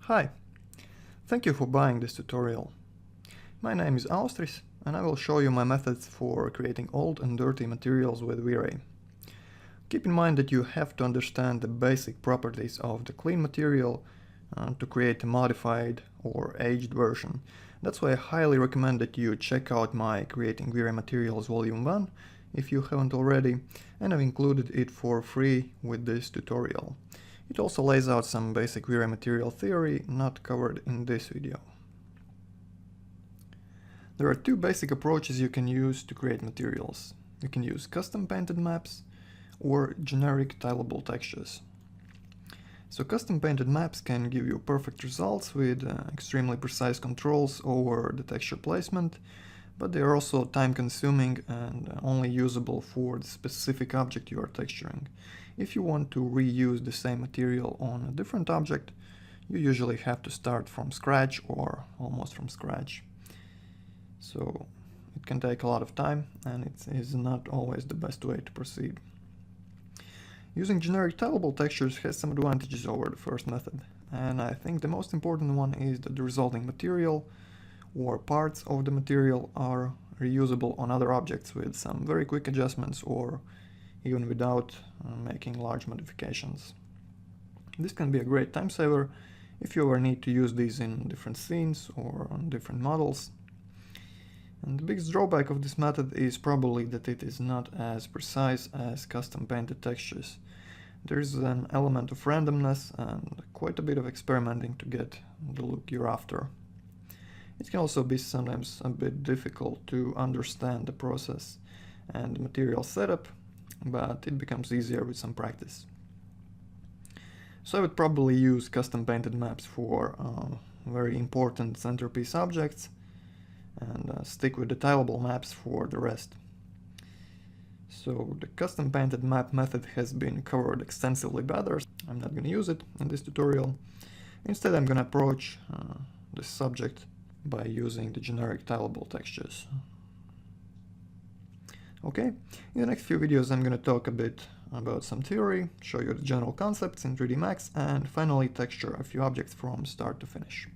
Hi, thank you for buying this tutorial. My name is Austris and I will show you my methods for creating old and dirty materials with V-Ray. Keep in mind that you have to understand the basic properties of the clean material to create a modified or aged version. That's why I highly recommend that you check out my Creating V-Ray Materials Volume 1 if you haven't already, and I've included it for free with this tutorial. It also lays out some basic V-Ray material theory not covered in this video. There are two basic approaches you can use to create materials. You can use custom painted maps or generic tileable textures. So custom painted maps can give you perfect results with extremely precise controls over the texture placement, but they are also time consuming and only usable for the specific object you are texturing. If you want to reuse the same material on a different object, you usually have to start from scratch or almost from scratch. So it can take a lot of time and it is not always the best way to proceed. Using generic tileable textures has some advantages over the first method, and I think the most important one is that the resulting material or parts of the material are reusable on other objects with some very quick adjustments or even without making large modifications. This can be a great time saver if you ever need to use these in different scenes or on different models. And the biggest drawback of this method is probably that it is not as precise as custom painted textures. There is an element of randomness and quite a bit of experimenting to get the look you're after. It can also be sometimes a bit difficult to understand the process and the material setup, but it becomes easier with some practice. So I would probably use custom painted maps for very important centerpiece objects and stick with the tileable maps for the rest. So the custom painted map method has been covered extensively by others. I'm not going to use it in this tutorial. Instead, I'm going to approach this subject by using the generic tileable textures. Okay, in the next few videos I'm going to talk a bit about some theory, show you the general concepts in 3D Max, and finally texture a few objects from start to finish.